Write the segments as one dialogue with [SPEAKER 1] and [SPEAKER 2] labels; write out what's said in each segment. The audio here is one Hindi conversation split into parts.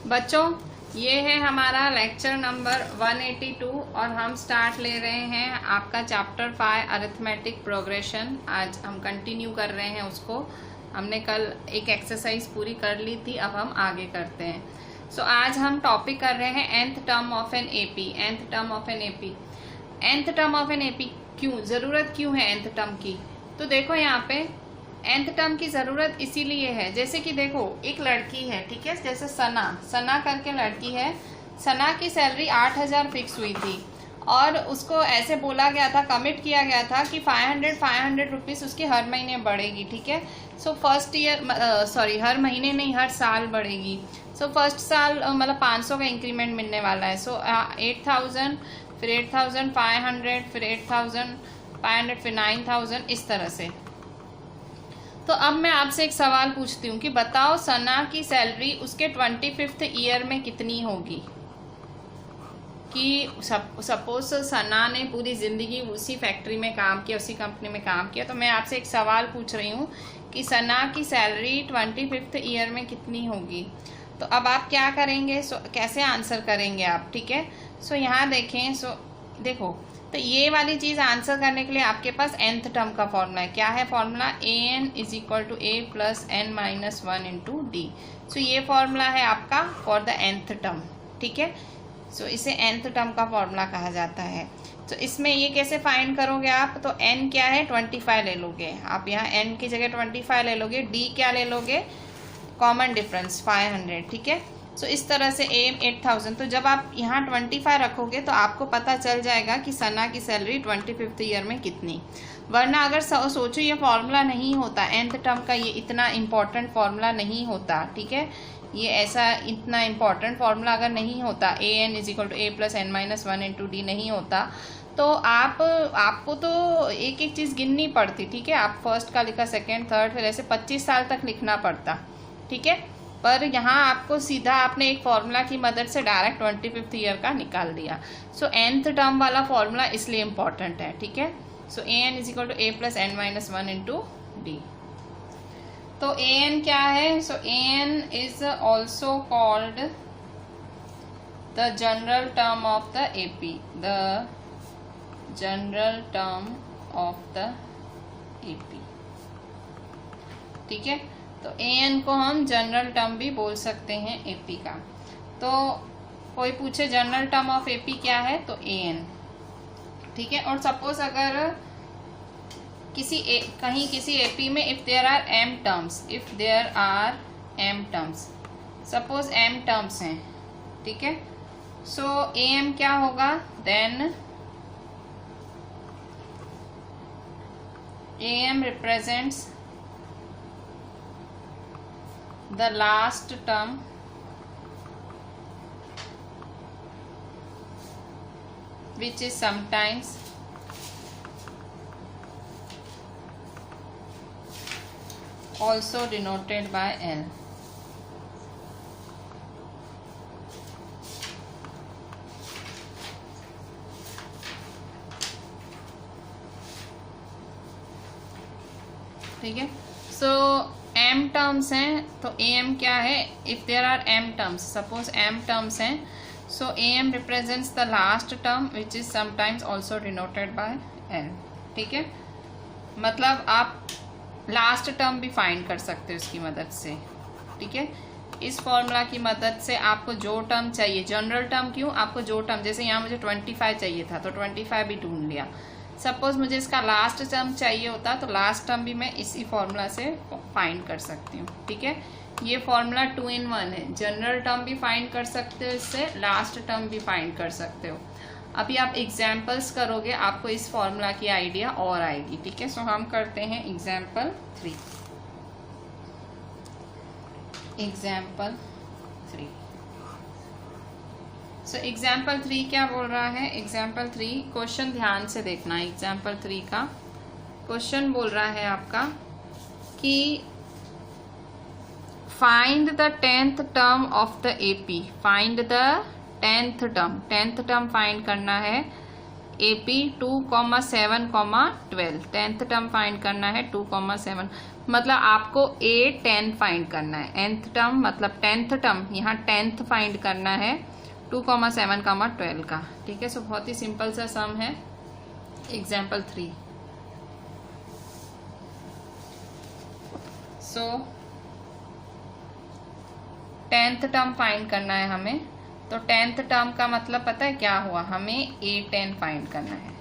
[SPEAKER 1] बच्चों, ये है हमारा लेक्चर नंबर 182 और हम स्टार्ट ले रहे हैं आपका चैप्टर 5 अरिथमेटिक प्रोग्रेशन। आज हम कंटिन्यू कर रहे हैं उसको। हमने कल एक एक्सरसाइज पूरी कर ली थी, अब हम आगे करते हैं। आज हम टॉपिक कर रहे हैं nth term of an AP. nth term of an AP, nth term of an AP क्यों ज़रूरत क्यों है nth टर्म की? तो देखो यहाँ पे nth टर्म की ज़रूरत इसीलिए है, जैसे कि देखो एक लड़की है, ठीक है, जैसे सना करके लड़की है। सना की सैलरी 8,000 फिक्स हुई थी और उसको ऐसे बोला गया था, कमिट किया गया था कि 500 रुपीज़ उसकी हर महीने बढ़ेगी, ठीक है। फर्स्ट ईयर हर महीने नहीं, हर साल बढ़ेगी। फर्स्ट साल मतलब 500 का इंक्रीमेंट मिलने वाला है। 8,000, फिर 8,500, फिर 8,500, फिर 9,000, इस तरह से। तो अब मैं आपसे एक सवाल पूछती हूँ कि बताओ सना की सैलरी उसके 25th ईयर में कितनी होगी? कि सपोज सना ने पूरी ज़िंदगी उसी फैक्ट्री में काम किया, उसी कंपनी में काम किया। तो मैं आपसे एक सवाल पूछ रही हूँ कि सना की सैलरी 25th ईयर में कितनी होगी? तो अब आप क्या करेंगे? कैसे आंसर करेंगे आप, ठीक है। यहाँ देखें, देखो, तो ये वाली चीज़ आंसर करने के लिए आपके पास nth टर्म का फॉर्मूला है। क्या है formula? an = a + n-1 × d। ये फॉर्मूला है आपका फॉर द nth टर्म, ठीक है। इसे nth टर्म का फॉर्मूला कहा जाता है। इसमें ये कैसे फाइंड करोगे आप? तो n क्या है? 25 ले लोगे आप, यहाँ n की जगह 25 ले लोगे। d क्या ले लोगे? कॉमन डिफरेंस 500, ठीक है। इस तरह से a 8,000। तो जब आप यहाँ 25 रखोगे तो आपको पता चल जाएगा कि सना की सैलरी 25th ईयर में कितनी। वरना अगर सोचो ये फॉर्मूला नहीं होता, nth टर्म का ये इतना इम्पॉर्टेंट फॉर्मूला नहीं होता, ठीक है। ये ऐसा इतना इम्पॉर्टेंट फॉर्मूला अगर नहीं होता, an = a + n-1 × d नहीं होता, तो आपको तो एक एक चीज़ गिननी पड़ती, ठीक है। आप फर्स्ट का लिखा, सेकेंड, थर्ड, फिर ऐसे 25 साल तक लिखना पड़ता, ठीक है। पर यहाँ आपको सीधा आपने एक फॉर्मूला की मदद से डायरेक्ट 25th ईयर का निकाल दिया। nth टर्म वाला फॉर्मूला इसलिए इम्पॉर्टेंट है, ठीक है। an = a + n-1 × d। तो an क्या है? an is also called the general term of the AP, the general term of the AP, ठीक है। तो an को हम जनरल टर्म भी बोल सकते हैं AP का। तो कोई पूछे जनरल टर्म ऑफ AP क्या है, तो an, ठीक है। और सपोज अगर कहीं किसी AP में if there are m terms, suppose m terms हैं, ठीक है। am क्या होगा? Then am represents the last term which is sometimes also denoted by L, ठीक है। m टर्म्स हैं, तो am क्या है? If there are m terms, suppose m terms हैं, am represents the last term which is sometimes also denoted by l, ठीक है। मतलब आप लास्ट टर्म भी फाइंड कर सकते हो इसकी मदद से, ठीक है। इस फॉर्मूला की मदद से आपको जो टर्म चाहिए, जनरल टर्म क्यों? आपको जो टर्म, जैसे यहाँ मुझे 25 चाहिए था तो 25 भी ढूंढ लिया। सपोज मुझे इसका लास्ट टर्म चाहिए होता तो लास्ट टर्म भी मैं इसी फॉर्मूला से फाइंड कर सकती हूँ, ठीक है। ये फॉर्मूला 2 in 1 है, जनरल टर्म भी फाइंड कर सकते हो इससे, लास्ट टर्म भी फाइंड कर सकते हो। अभी आप एग्जाम्पल्स करोगे, आपको इस फॉर्मूला की आइडिया और आएगी, ठीक है। हम करते हैं एग्जाम्पल 3। एग्जाम्पल 3 क्या बोल रहा है? एग्जाम्पल 3, क्वेश्चन ध्यान से देखना। एग्जाम्पल 3 का क्वेश्चन बोल रहा है आपका कि find the 10th term of the AP। Find the 10th term, 10th term find करना है। AP 2, 7, 12, 10th टर्म फाइंड करना है 2, 7। मतलब आपको A10 फाइंड करना है, nth टर्म मतलब 10th टर्म, यहाँ 10th फाइंड करना है 2,7, 12 का। ठीक है, सो बहुत ही सिंपल सा सम है। एग्जाम्पल 3। सो 10th टर्म फाइंड करना है हमें, तो 10th टर्म का मतलब पता है क्या हुआ, हमें A10 फाइंड करना है।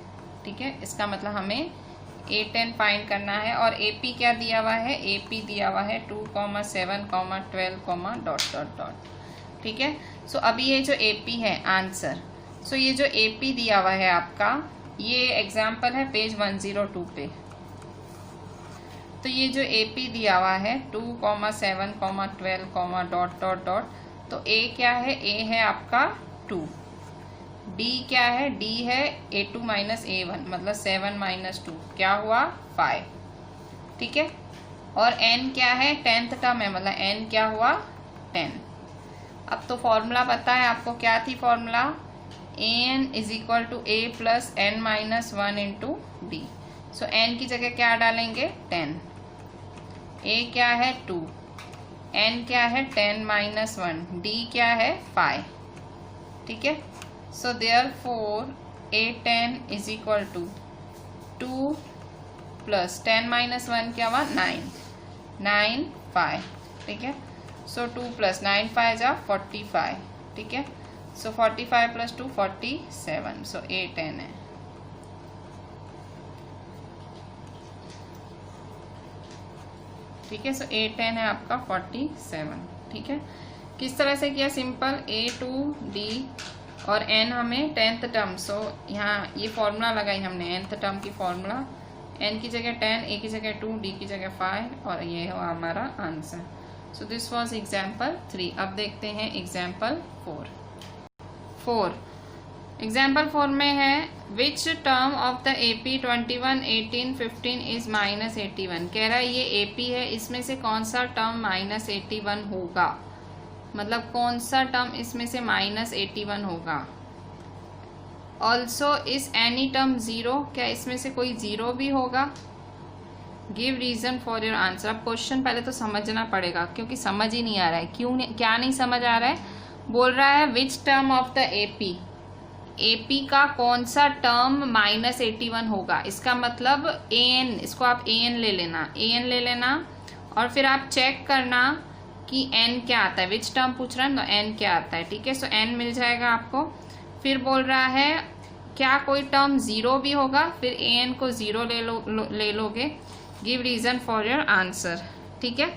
[SPEAKER 1] ठीक है, इसका मतलब हमें A10 फाइंड करना है। और AP क्या दिया हुआ है, AP दिया हुआ है 2,7, 12, डॉट डॉट डॉट। ठीक है, सो अभी ये जो AP है आंसर, सो ये जो AP दिया हुआ है आपका, ये एग्जाम्पल है पेज 102 पे। तो ये जो AP दिया हुआ है 2,7, 12, डॉट डॉट डॉट, तो A क्या है, A है आपका 2, D क्या है, D है A2 माइनस A1 मतलब 7 माइनस 2 क्या हुआ 5। ठीक है, और N क्या है, 10th टर्म है मतलब N क्या हुआ 10। अब तो फॉर्मूला पता है आपको, क्या थी formula, An is equal to A plus N minus 1 into D। So N की जगह क्या डालेंगे 10, A क्या है 2, N क्या है 10 माइनस 1, D क्या है 5। ठीक है, so therefore A10 is equal to 2 plus 10 minus 1 क्या हुआ 9, 5। ठीक है, सो 2 प्लस 9 5 जा 45। ठीक है, सो 45 प्लस 2 47, सो A10 है। ठीक है, सो A10 है आपका 47। ठीक है, किस तरह से किया, सिंपल A2 D और N हमें 10th टर्म, सो यहाँ ये फॉर्मूला लगाई हमने nth टर्म की फॉर्मूला, N की जगह 10, A की जगह 2, D की जगह 5 और ये हुआ हमारा answer. So this was example 3। अब देखते हैं एग्जाम्पल 4। एग्जाम्पल 4 में है which term of the AP 21, 18, 15 is minus 81। कह रहा है ये AP है, इसमें से कौन सा टर्म माइनस 81 होगा, मतलब कौन सा टर्म इसमें से माइनस 81 होगा। Also is any term zero, क्या इसमें से कोई जीरो भी होगा। Give reason for your answer. अब क्वेश्चन पहले तो समझना पड़ेगा क्योंकि समझ ही नहीं आ रहा है, क्या नहीं समझ आ रहा है। बोल रहा है which term of the AP का कौन सा टर्म माइनस 81 होगा। इसका मतलब AN, इसको आप AN ले लेना और फिर आप चेक करना कि N क्या आता है। विच टर्म पूछ रहा है तो N क्या आता है। ठीक है, सो N मिल जाएगा आपको। फिर बोल रहा है क्या कोई टर्म जीरो भी होगा, फिर AN को जीरो ले लोगे। Give reason for your answer. ठीक है,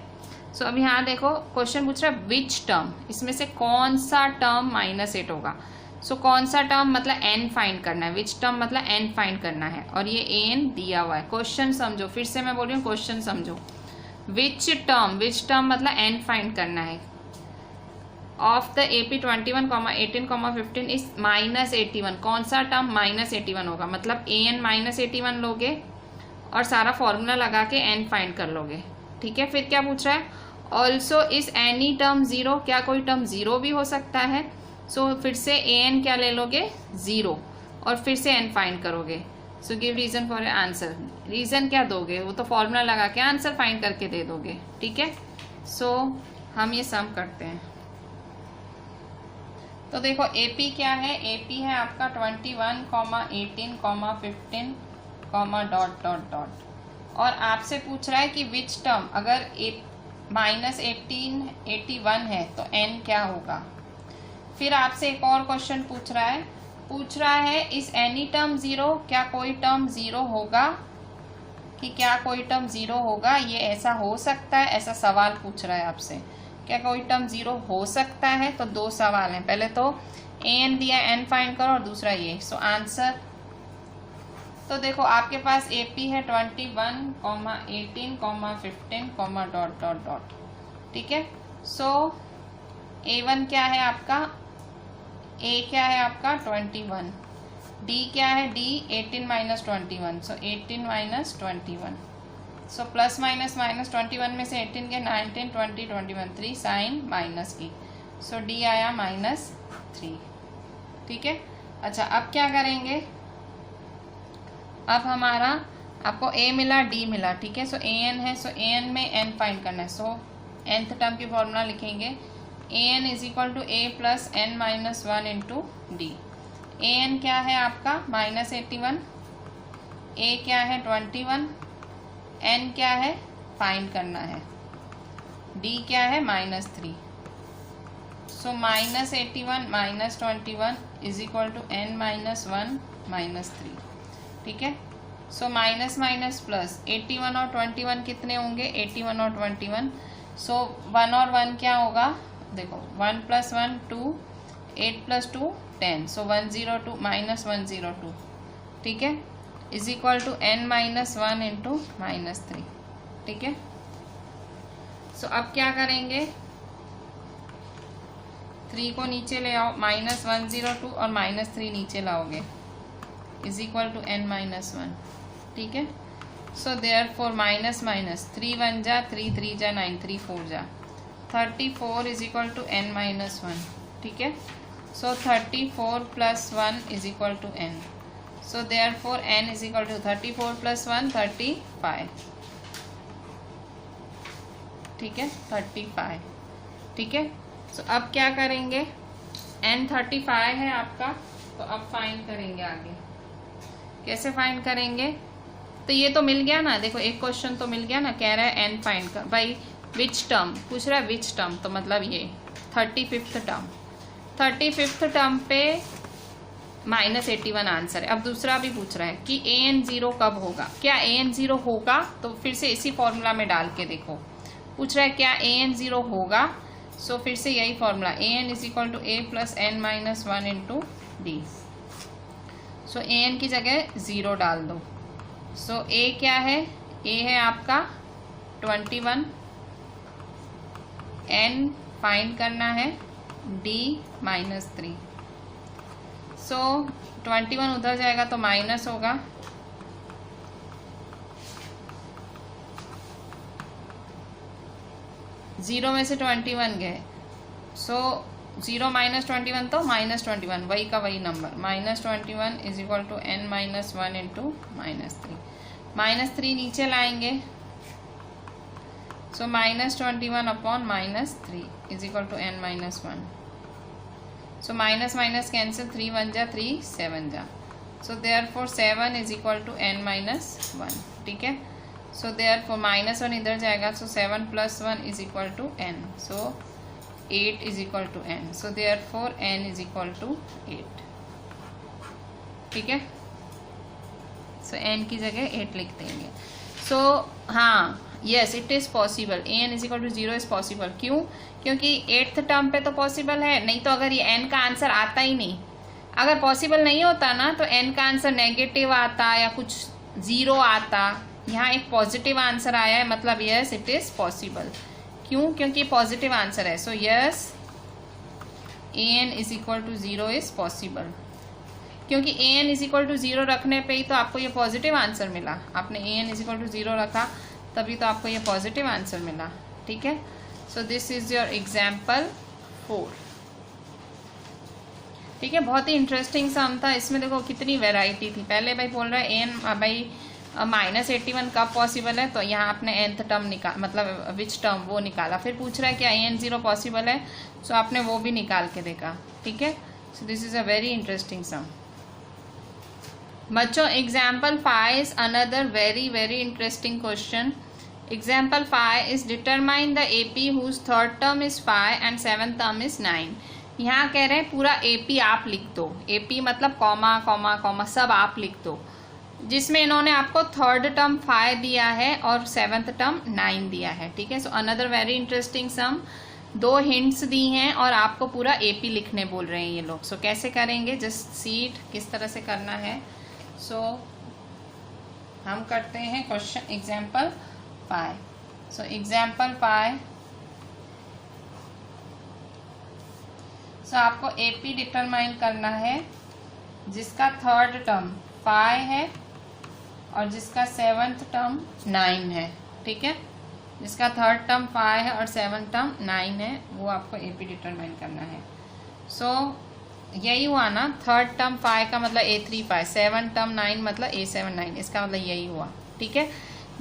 [SPEAKER 1] सो अब यहाँ देखो क्वेश्चन पूछ रहा है विच टर्म, इसमें से कौन सा टर्म माइनस 8 होगा। सो कौन सा टर्म मतलब N फाइंड करना है, विच टर्म मतलब N फाइंड करना है और ये AN दिया हुआ है। क्वेश्चन समझो, फिर से मैं बोल रही हूँ क्वेश्चन समझो। विच टर्म मतलब N फाइंड करना है of the AP 21, 18, 15 is minus 81। कौन सा टर्म माइनस 81 होगा, मतलब AN माइनस 81 लोगे और सारा फॉर्मूला लगा के N फाइंड कर लोगे। ठीक है, फिर क्या पूछ रहा है, also is any term zero, क्या कोई टर्म जीरो भी हो सकता है। सो फिर से AN क्या ले लोगे जीरो और फिर से N फाइंड करोगे। So give reason for your answer. Reason क्या दोगे, वो तो फॉर्मूला लगा के आंसर फाइंड करके दे दोगे। ठीक है, सो हम ये सम करते हैं। तो देखो AP क्या है, AP है आपका 21, 18, 15, डॉट डॉट डॉट। और आपसे पूछ रहा है कि विच टर्म, अगर माइनस 81 है तो N क्या होगा। फिर आपसे एक और क्वेश्चन पूछ रहा है इस एनी टर्म जीरो, क्या कोई टर्म जीरो होगा, कि क्या कोई टर्म जीरो होगा, ये ऐसा हो सकता है, ऐसा सवाल पूछ रहा है आपसे, क्या कोई टर्म जीरो हो सकता है। तो दो सवाल हैं, पहले तो AN दिया N फाइंड करो और दूसरा ये। सो आंसर, तो देखो आपके पास AP है 21, 18, 15, डॉट डॉट डॉट। ठीक है, सो A1 क्या है आपका, A क्या है आपका 21, D क्या है D 18 माइनस 21, सो 18 minus 21। So plus minus minus 21 में से 18 के 19, 20, 21, 3 साइन माइनस की, सो D आया -3। ठीक है, अच्छा अब क्या करेंगे, अब हमारा आपको ए मिला, डी मिला, ठीक है। सो ए एन है, सो ए एन में एन फाइंड करना है। सो nth टर्म की फॉर्मूला लिखेंगे, a n is equal to a plus n minus one into d. A n क्या है आपका -81, ए क्या है 21, एन क्या है फाइंड करना है, डी क्या है -3। So -81 -21 is equal to n minus 1 -3, ठीक है। सो माइनस माइनस प्लस, 81 और 21 कितने होंगे, 81 और 21। सो 1 और 1 क्या होगा, देखो 1 + 1 2, 8 + 2 10, सो 102 -102, ठीक है, is equal to n minus 1 into -3, ठीक है। सो अब क्या करेंगे, 3 को नीचे ले आओ, -102 और -3 नीचे लाओगे, is equal to n minus 1, ठीक है। सो देयरफॉर माइनस माइनस 3 1 जा, 3 3 जा 9, 3 4 जा, 34 is equal to n minus 1, ठीक है। So 34 + 1 is equal to n। So therefore n is equal to 34 + 1 35, ठीक है, 35, ठीक है। सो अब क्या करेंगे, n 35 है आपका, तो अब फाइंड करेंगे आगे। कैसे फाइंड करेंगे, तो ये तो मिल गया ना, देखो एक क्वेश्चन तो मिल गया ना, कह रहा है n फाइंड कर, भाई विच टर्म पूछ रहा है, विच टर्म, तो मतलब ये 35th टर्म, 35th टर्म पे -81 आंसर है। अब दूसरा भी पूछ रहा है कि an 0 कब होगा, क्या an 0 होगा, तो फिर से इसी फॉर्मूला में डाल के देखो, पूछ रहा है क्या an 0 होगा। सो फिर से यही formula, an is equal to a plus n minus 1 into D. So an की जगह 0 डाल दो। सो a क्या है, a है आपका 21, n फाइंड करना है, d -3। सो 21 उधर जाएगा तो माइनस होगा, जीरो में से 21 गए, सो 0 -21 तो -21, वही का वही number, -21 is equal to n minus 1 into -3, -3 नीचे लाएंगे। So -21 upon -3 is equal to n minus 1। So minus minus cancel, 3 1 जा, 3 7 जा, so therefore 7 is equal to n minus 1, ठीक है। सो देयरफॉर -1 इधर जाएगा, so 7 + 1 is equal to n, so 8 is equal to n, so therefore n is equal to 8, ठीक है। सो n की जगह 8 लिख देंगे। सो हाँ, yes it is possible, an is equal to 0 is possible, क्यों, क्योंकि 8th टर्म पे तो पॉसिबल है, नहीं तो अगर ये n का आंसर आता ही नहीं, अगर पॉसिबल नहीं होता ना तो n का आंसर नेगेटिव आता या कुछ 0 आता, यहाँ एक पॉजिटिव आंसर आया है, मतलब यस इट इज़ पॉसिबल, क्यों, क्योंकि पॉजिटिव आंसर है। So yes an is equal to 0 is possible, क्योंकि an इज इक्वल टू 0 रखने पे ही तो आपको ये पॉजिटिव आंसर मिला, आपने an इज इक्वल टू 0 रखा तभी तो आपको ये पॉजिटिव आंसर मिला, ठीक है। So this is your example 4, ठीक है। बहुत ही इंटरेस्टिंग सम था, इसमें देखो कितनी वेराइटी थी। पहले भाई बोल रहा है an भाई -81 कब पॉसिबल है, तो यहाँ आपने nth टर्म निकाल, मतलब विच टर्म वो निकाला, फिर पूछ रहा है क्या an 0 पॉसिबल है, सो आपने वो भी निकाल के देखा, ठीक है। So this is a very interesting sum. बच्चों example 5 is another very interesting question. Example 5 is determine the AP whose third term is 5 and 7th term is 9। यहाँ कह रहे हैं पूरा AP आप लिख दो, AP मतलब कॉमा कॉमा कॉमा सब आप लिख दो, जिसमें इन्होंने आपको थर्ड टर्म 5 दिया है और 7th टर्म 9 दिया है, ठीक है। सो अनदर वेरी इंटरेस्टिंग सम, 2 हिंट्स दी हैं और आपको पूरा AP लिखने बोल रहे हैं ये लोग। सो कैसे करेंगे, जस्ट सी इट किस तरह से करना है। सो हम करते हैं क्वेश्चन एग्जाम्पल 5। सो एग्जाम्पल 5, सो आपको AP डिटरमाइन करना है जिसका थर्ड टर्म 5 है और जिसका 7th टर्म 9 है, ठीक है। जिसका थर्ड टर्म 5 है और 7th टर्म 9 है, वो आपको AP डिटरमाइन करना है। सो यही हुआ ना, थर्ड टर्म 5 का मतलब A3 5, 7th टर्म 9 मतलब A7 9, इसका मतलब यही हुआ, ठीक है,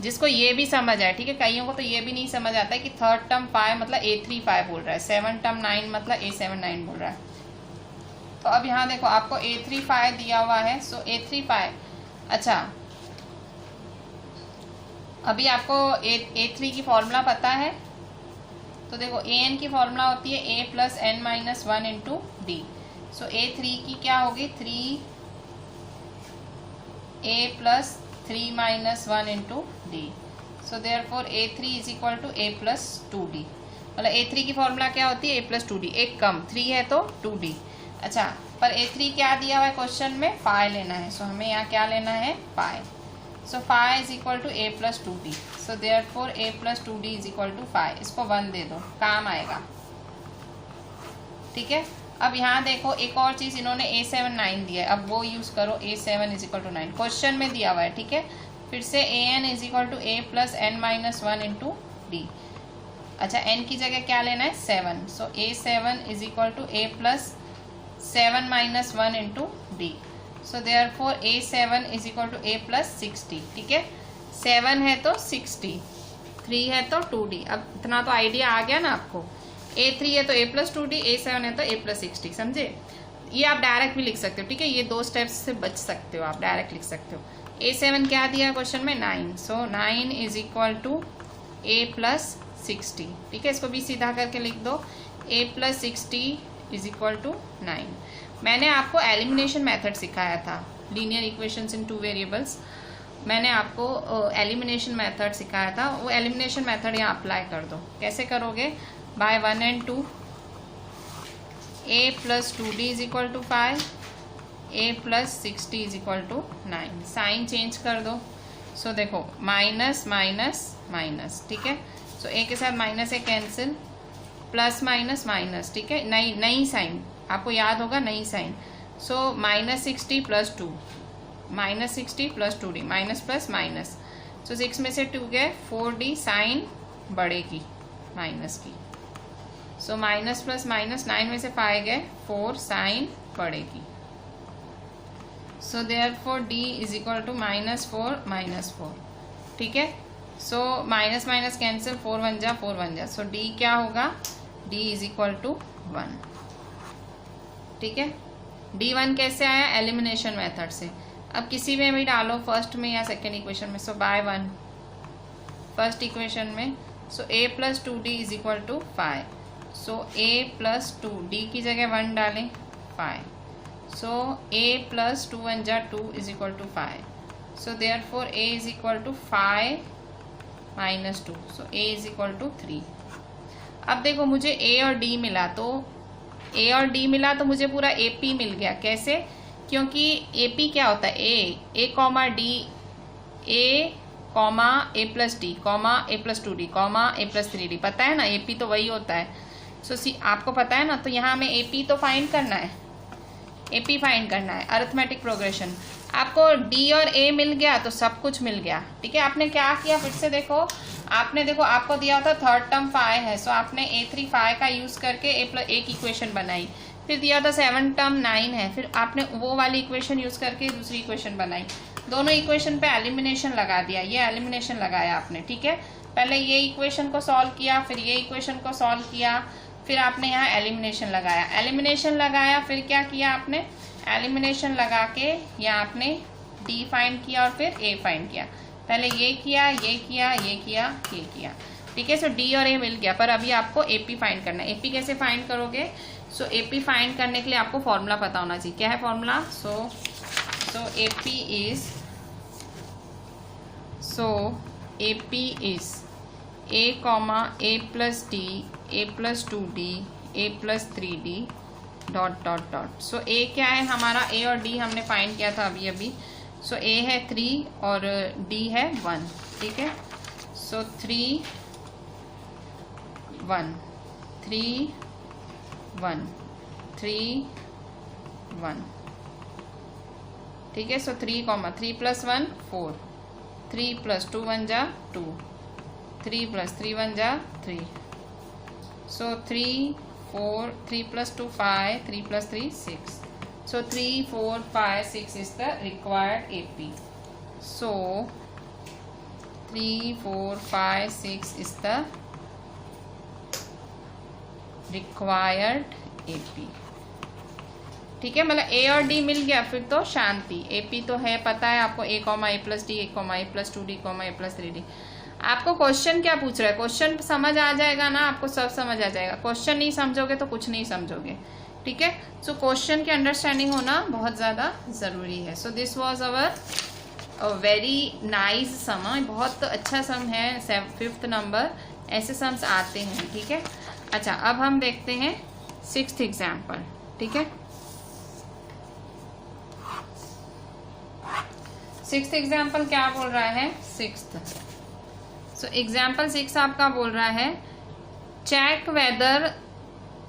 [SPEAKER 1] जिसको ये भी समझ आए, ठीक है। कईयों को तो ये भी नहीं समझ आता है कि थर्ड टर्म 5 मतलब A3 5 बोल रहा है, 7 टर्म 9 मतलब A7 9 बोल रहा है। तो अब यहाँ देखो आपको A3 5 दिया हुआ है, सो A3 5, अच्छा अभी आपको A3 की फॉर्मूला पता है, तो देखो an की फॉर्मूला होती है a plus n minus 1 into D. So A3 की क्या होगी 3a plus 3 minus 1 into D. So therefore A3 is equal to a plus 2d। मतलब A3 की फॉर्मूला क्या होती है a प्लस 2d, एक कम 3 है तो 2d। अच्छा, पर A3 क्या दिया हुआ है क्वेश्चन में, 5 लेना है, सो हमें यहाँ क्या लेना है 5। So 5 is equal to a plus 2d। So therefore a plus 2d is equal to 5। इसको 1 दे दो, काम आएगा, ठीक है। अब यहाँ देखो एक और चीज़ इन्होंने A7 9 दिया है, अब वो यूज़ करो, A7 is equal to 9 question में दिया हुआ है, ठीक है। फिर से an is equal to a plus n minus 1 into d. अच्छा, n की जगह क्या लेना है 7। So A7 is equal to a plus 7 minus 1 into D. So therefore A7 is equal to a plus 60, ठीक है। 7 है तो 60, 3 है तो 2d। अब इतना तो आइडिया आ गया ना आपको, A3 है तो a प्लस 2d, A7 है तो a प्लस 60, समझे। ये आप डायरेक्ट भी लिख सकते हो, ठीक है, ये 2 स्टेप्स से बच सकते हो, आप डायरेक्ट लिख सकते हो। A7 क्या दिया क्वेश्चन में 9, so 9 is equal to a plus 60, ठीक है। इसको भी सीधा करके लिख दो, a plus 60 is equal to 9। मैंने आपको एलिमिनेशन मेथड सिखाया था, लीनियर इक्वेशंस इन 2 वेरिएबल्स। मैंने आपको एलिमिनेशन मेथड सिखाया था, वो एलिमिनेशन मेथड यहाँ अप्लाई कर दो। कैसे करोगे, by 1 and 2, a plus 2d is equal to 5, a plus 60 is equal to 9। Sign change कर दो, सो देखो माइनस माइनस माइनस, ठीक है। सो a के साथ माइनस है कैंसिल, प्लस माइनस माइनस, ठीक है, नई साइन, आपको याद होगा नई sign. So minus 60 plus 2, minus 60 plus 2d, minus plus minus. So 6 में से 2 गए 4d, साइन बढ़ेगी माइनस की। सो माइनस प्लस माइनस, 9 में से 5 गए 4, साइन बढ़ेगी। So therefore d is equal to minus 4, ठीक है। सो माइनस माइनस कैंसिल, 4 1 जा 4 1 जा, सो d क्या होगा, d इज इक्वल टू 1, ठीक है। D1 कैसे आया, एलिमिनेशन मेथड से। अब किसी में भी डालो, फर्स्ट में या सेकेंड इक्वेशन में। सो बाय 1 फर्स्ट इक्वेशन में, so a plus 2d is equal to 5। So a plus 2, d की जगह 1 डालें 5। सो a प्लस 2 1 जा 2 is equal to 5। So therefore a is equal to 5 minus 2, so a is equal to 3। अब देखो मुझे a और d मिला, तो a और d मिला तो मुझे पूरा AP मिल गया। कैसे, क्योंकि AP क्या होता है, a comma d, a comma a plus D comma a plus 2d comma a plus 3d, पता है ना, AP तो वही होता है। सो आपको पता है ना, तो यहाँ हमें AP तो फाइंड करना है, AP फाइंड करना है, अरिथमेटिक प्रोग्रेशन। आपको D और A मिल गया तो सब कुछ मिल गया, ठीक है। आपने क्या किया, फिर से देखो, आपने देखो आपको दिया होता थर्ड टर्म 5 है, सो आपने A3 5 का यूज़ करके एक इक्वेशन बनाई। फिर दिया था 7 टर्म 9 है, फिर आपने वो वाली इक्वेशन यूज़ करके दूसरी इक्वेशन बनाई। दोनों इक्वेशन पे एलिमिनेशन लगा दिया, ये एलिमिनेशन लगाया आपने, ठीक है। पहले ये इक्वेशन को सॉल्व किया, फिर ये इक्वेशन को सॉल्व किया, फिर आपने यहाँ एलिमिनेशन लगाया। एलिमिनेशन लगाया, फिर क्या किया आपने, एलिमिनेशन लगा के यहाँ आपने D फाइंड किया और फिर A फाइंड किया। पहले ये किया, ये किया, ये किया, ये किया, ठीक है। सो D और A मिल गया, पर अभी आपको AP फाइंड करना है। AP कैसे फाइंड करोगे, सो AP फाइंड करने के लिए आपको फॉर्मूला पता होना चाहिए। क्या है formula, so AP is A comma A plus D, A plus 2D, A plus 3D dot dot dot. So A क्या है हमारा, A और D हमने फाइंड किया था अभी अभी। सो A है 3 और D है 1, ठीक है। सो 3 1 3 1 3 1, ठीक है। सो 3 कॉमा 3 प्लस 1 4, 3 प्लस 2 1 जा 2, 3 प्लस 3 1 जा 3। सो 3 4 3 plus 2 5, 3 plus 3 6. So 3 4 5 6 is the required AP. So 3, 4, 5, 6 is the required AP। ठीक है, मतलब A और D मिल गया फिर तो शांति। AP तो है, पता है आपको, A, A + D, A, A + 2D, A + 3D। आपको क्वेश्चन क्या पूछ रहा है, क्वेश्चन समझ आ जाएगा ना, आपको सब समझ आ जाएगा। क्वेश्चन नहीं समझोगे तो कुछ नहीं समझोगे। ठीक है, सो क्वेश्चन की अंडरस्टैंडिंग होना बहुत ज़्यादा ज़रूरी है। So this was our very nice sum, बहुत अच्छा सम है, 5th नंबर। ऐसे सम्स आते हैं। ठीक है, अच्छा अब हम देखते हैं 6th एग्जाम्पल। ठीक है, 6th एग्जाम्पल क्या बोल रहा है, 6th। सो एग्जाम्पल 6 आपका बोल रहा है check whether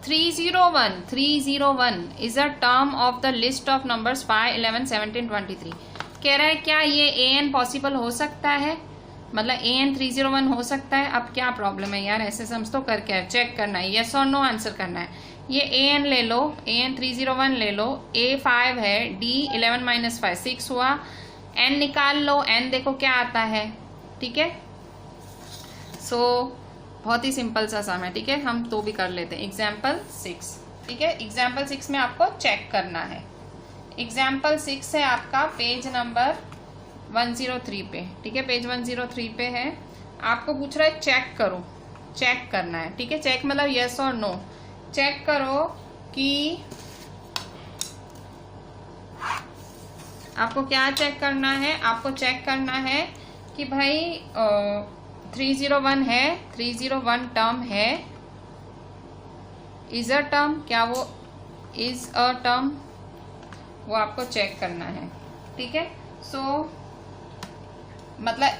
[SPEAKER 1] 301 is a term of the list of numbers 5, 11, 17, 23। कह रहा है क्या ये an पॉसिबल हो सकता है, मतलब an 301 हो सकता है। अब क्या प्रॉब्लम है यार, ऐसे सम्स तो करके चेक करना है, यस और नो आंसर करना है। ये an ले लो, an 301 ले लो, a 5 है, d 11 - 5 6 हुआ, n निकाल लो, n देखो क्या आता है। ठीक है, सो बहुत ही सिंपल सा सम है। ठीक है, हम तो भी कर लेते हैं। एग्जाम्पल 6। ठीक है, एग्जाम्पल 6 में आपको चेक करना है। एग्जाम्पल 6 है आपका पेज नंबर 103 पे। ठीक है, पेज 103 पे है। आपको पूछ रहा है चेक करो, चेक करना है। ठीक है, चेक मतलब यस और नो। चेक करो कि आपको क्या चेक करना है, आपको चेक करना है कि भाई 301 है, 301 टर्म है, इज अ टर्म, क्या वो इज अ टर्म, वो आपको चेक करना है। ठीक है, सो मतलब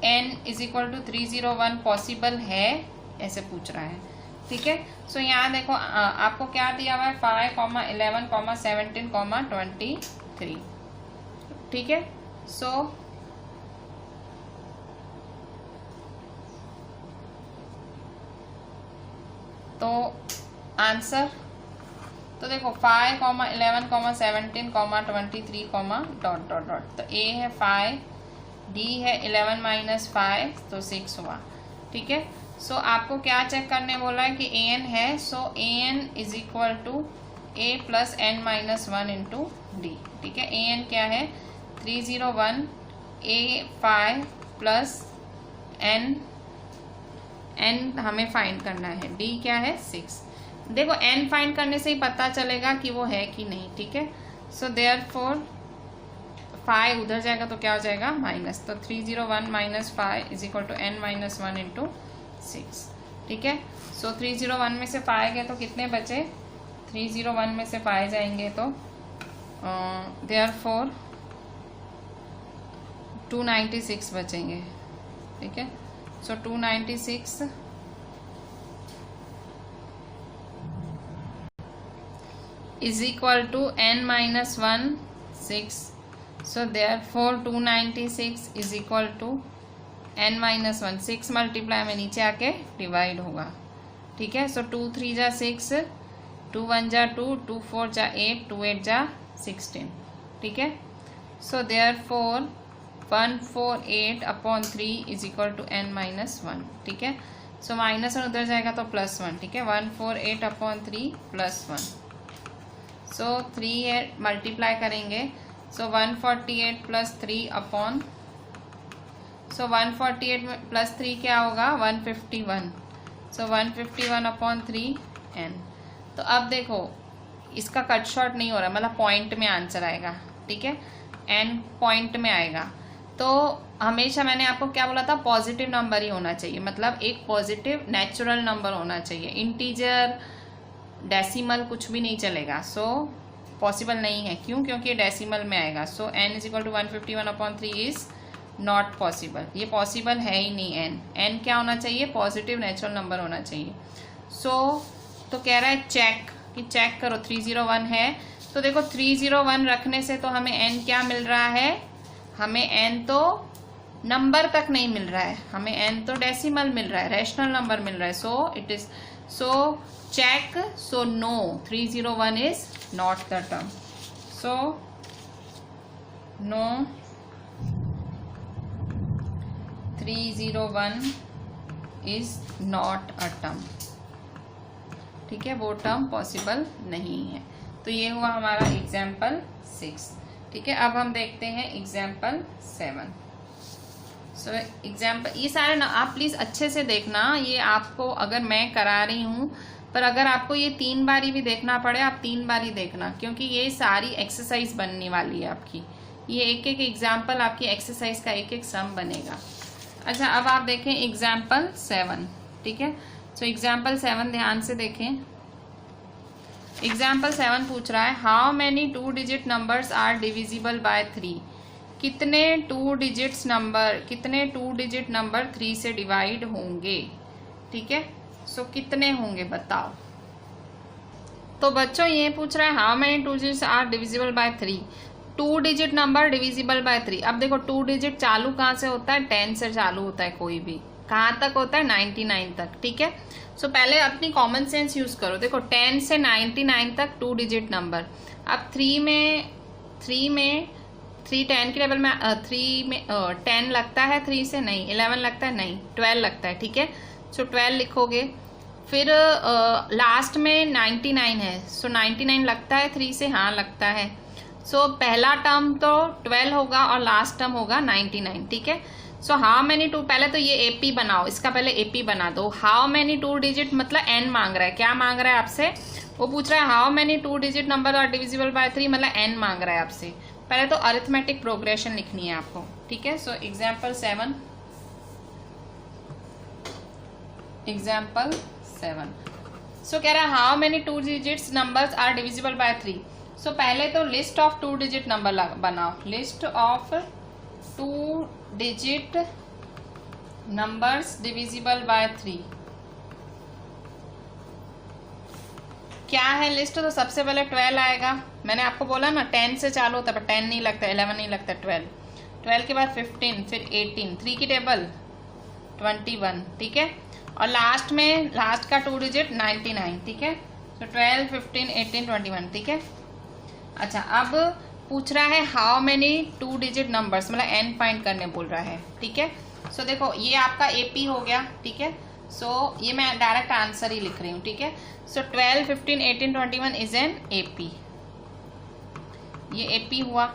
[SPEAKER 1] an = 301 पॉसिबल है, ऐसे पूछ रहा है। ठीक है, सो यहाँ देखो आपको क्या दिया हुआ है, 5, 11, 17, 23। ठीक है, सो तो आंसर तो देखो 5, 11, 17, 23, डॉट। तो A है 5, D है 11 - 5 तो 6 हुआ। ठीक है, सो आपको क्या चेक करने बोला है कि an है, so an = A + n - 1 × D। ठीक है, an क्या है 301, A 5 + n हमें फाइंड करना है, d क्या है 6। देखो n फाइंड करने से ही पता चलेगा कि वो है कि नहीं। ठीक है, सो देयरफॉर 5 उधर जाएगा तो क्या हो जाएगा माइनस, तो 301 - 5 = n - 1 × 6। ठीक है, सो 301 में से 5 गए तो कितने बचे, 301 में से 5 जाएंगे तो देयरफॉर 296 बचेंगे। ठीक है, सो 296 = n - 1 6। So therefore 296 = n - 1 6 multiply में नीचे आके डिवाइड होगा। ठीक है, सो 2 3 जा 6, 2 1 जा 2, 2 4 जा 8, 2 8 जा 16। ठीक है, सो देयरफॉर 148/3 = n - 1। ठीक है, सो -1 उधर जाएगा तो +1। ठीक है, 148/3 +1, सो 3 है, मल्टीप्लाई करेंगे, सो 148 + 3 सो 148 + 3 क्या होगा 151, सो 151/3 n। तो अब देखो इसका कट शॉर्ट नहीं हो रहा, मतलब पॉइंट में आंसर आएगा। ठीक है, n पॉइंट में आएगा। तो हमेशा मैंने आपको क्या बोला था, पॉजिटिव नंबर ही होना चाहिए, मतलब एक पॉजिटिव नेचुरल नंबर होना चाहिए। इंटीजर डेसिमल कुछ भी नहीं चलेगा, सो पॉसिबल नहीं है। क्यों, क्योंकि डेसिमल में आएगा। सो n = 151/3 इज नॉट पॉसिबल, ये पॉसिबल है ही नहीं। n क्या होना चाहिए, पॉजिटिव नेचुरल नंबर होना चाहिए। सो तो कह रहा है चेक करो 301 है, तो देखो 301 रखने से तो हमें n क्या मिल रहा है, हमें n तो नंबर तक नहीं मिल रहा है, हमें n तो डेसिमल मिल रहा है, रैशनल नंबर मिल रहा है। So it is check, so no 301 is not the term. So no D01 is not a term, ठीक है, वो टर्म पॉसिबल नहीं है। तो ये हुआ हमारा एग्जाम्पल 6, ठीक है। अब हम देखते हैं एग्जाम्पल 7। सो एग्जाम्पल, ये सारे ना आप प्लीज़ अच्छे से देखना, ये आपको अगर मैं करा रही हूँ, पर अगर आपको ये 3 बारी भी देखना पड़े आप 3 बारी देखना, क्योंकि ये सारी एक्सरसाइज बनने वाली है आपकी। ये एक एक एग्जाम्पल आपकी एक्सरसाइज का एक एक सम बनेगा। अच्छा, अब आप देखें एग्जाम्पल 7, ठीक है। सो एग्जाम्पल 7 ध्यान से देखें। एग्जाम्पल 7 पूछ रहा है how many 2 digit numbers are divisible by 3। कितने 2 डिजिट नंबर 3 से डिवाइड होंगे, ठीक है। सो कितने होंगे बताओ। तो बच्चों ये पूछ रहा है how many 2 digits are divisible by 3। 2 digit number divisible by 3। अब देखो 2 डिजिट चालू कहाँ से होता है, 10 से चालू होता है, कोई भी कहाँ तक होता है, 99 तक, ठीक है। सो पहले अपनी कॉमन सेंस यूज करो। देखो 10 से 99 तक 2 डिजिट नंबर। अब 3 में 10 के लेवल में 3 में 10 लगता है, 3 से नहीं, 11 लगता है, नहीं 12 लगता है, ठीक है। सो 12 लिखोगे। फिर लास्ट में 99 है, सो 99 लगता है 3 से, हाँ लगता है। सो पहला टर्म तो 12 होगा और लास्ट टर्म होगा 99, ठीक है। सो हाउ मैनी 2, पहले तो ये एपी बनाओ, इसका पहले एपी बना दो। हाउ मैनी 2 डिजिट मतलब एन मांग रहा है, क्या मांग रहा है आपसे, वो पूछ रहा है how many 2 digit number are divisible by 3, मतलब एन मांग रहा है आपसे। पहले तो अरिथमेटिक प्रोग्रेशन लिखनी है आपको, ठीक है। सो एग्जाम्पल 7 सो कह रहा है how many 2 digits numbers are divisible by 3। So पहले तो लिस्ट ऑफ 2 डिजिट नंबर बनाओ। List of 2 digit numbers divisible by 3 क्या है लिस्ट। तो सबसे पहले 12 आएगा, मैंने आपको बोला ना 10 से चालू होता है, पर 10 नहीं लगता, 11 नहीं लगता, 12 के बाद 15, फिर 18, 3 की टेबल 21, ठीक है। और लास्ट में लास्ट का 2 डिजिट 99, ठीक है। तो 12, 15, 18, 21, ठीक है। अच्छा, अब पूछ रहा है हाउ मेनी 2 डिजिट नंबर्स, मतलब एन फाइंड करने बोल रहा है, ठीक है। सो देखो ये आपका एपी हो गया, ठीक है। सो ये मैं डायरेक्ट आंसर ही लिख रही हूँ, ठीक है। सो 12, 15, 18, 21 इज एन एपी, ये एपी हुआ,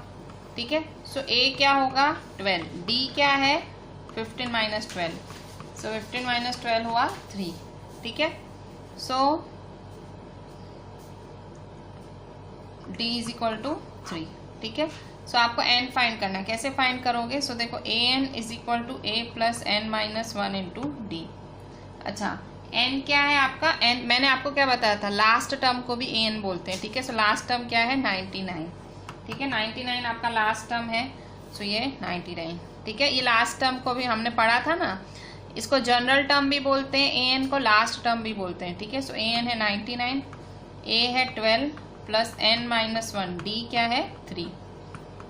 [SPEAKER 1] ठीक है। सो ए क्या होगा 12, डी क्या है 15 माइनस 12, सो 15 माइनस 12 हुआ 3, ठीक है। सो डी इज इक्वल टू 3, ठीक है। सो आपको एन फाइंड करना है, कैसे फाइंड करोगे। सो देखो a n is equal to a plus n minus 1 into d. अच्छा, एन क्या है आपका, एन मैंने आपको क्या बताया था, लास्ट टर्म को भी एन बोलते हैं, ठीक है। सो लास्ट टर्म क्या है 99, ठीक है। 99 आपका लास्ट टर्म है, सो ये 99, ठीक है। ये लास्ट टर्म को भी हमने पढ़ा था ना, इसको जनरल टर्म भी बोलते हैं, ए एन को लास्ट टर्म भी बोलते हैं, ठीक है। सो ए एन है 99, ए है 12 प्लस एन माइनस 1, डी क्या है 3,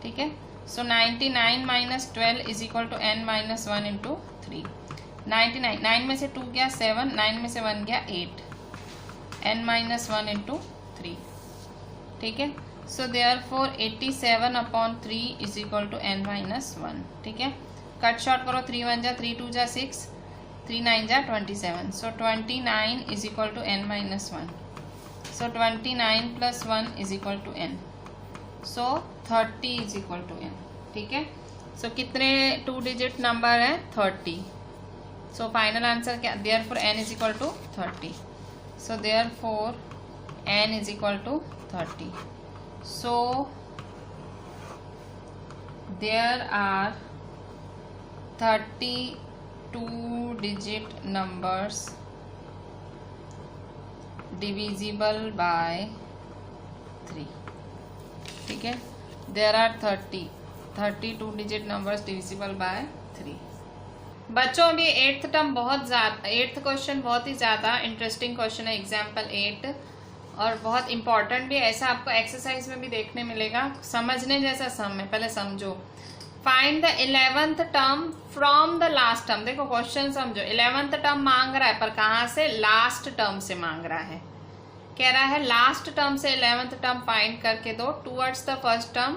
[SPEAKER 1] ठीक है। So 99 minus 12 is equal to n minus 1 into 3। 99, 9 में से 2 गया 7, 9 में से 1 गया 8, n माइनस 1 इंटू 3, ठीक है। So therefore 87/3 is equal to n minus 1, ठीक है। कट शॉर्ट करो, 3 1 जा 3 2 जा 6, 3 9 जा 27, so 29 is equal to n minus 1, so 29 plus 1 is equal to n, so 30 is equal to n, ठीक है। सो कितने 2 डिजिट नंबर है 30। सो फाइनल आंसर क्या, therefore n is equal to 30, so therefore n is equal to 30। So there are 32 digit numbers divisible by 3, ठीक है। There are 32 digit numbers divisible by 3। बच्चों अभी 8th टर्म बहुत ज़्यादा, 8th क्वेश्चन बहुत ही ज़्यादा इंटरेस्टिंग क्वेश्चन है, एग्जाम्पल 8, और बहुत इंपॉर्टेंट भी है। ऐसा आपको एक्सरसाइज में भी देखने मिलेगा, समझने जैसा सम है, पहले समझो। Find the 11th term from the last term. देखो क्वेश्चन समझो, 11th टर्म मांग रहा है, पर कहाँ से, लास्ट टर्म से मांग रहा है। कह रहा है लास्ट टर्म से 11th टर्म फाइंड करके दो towards the first term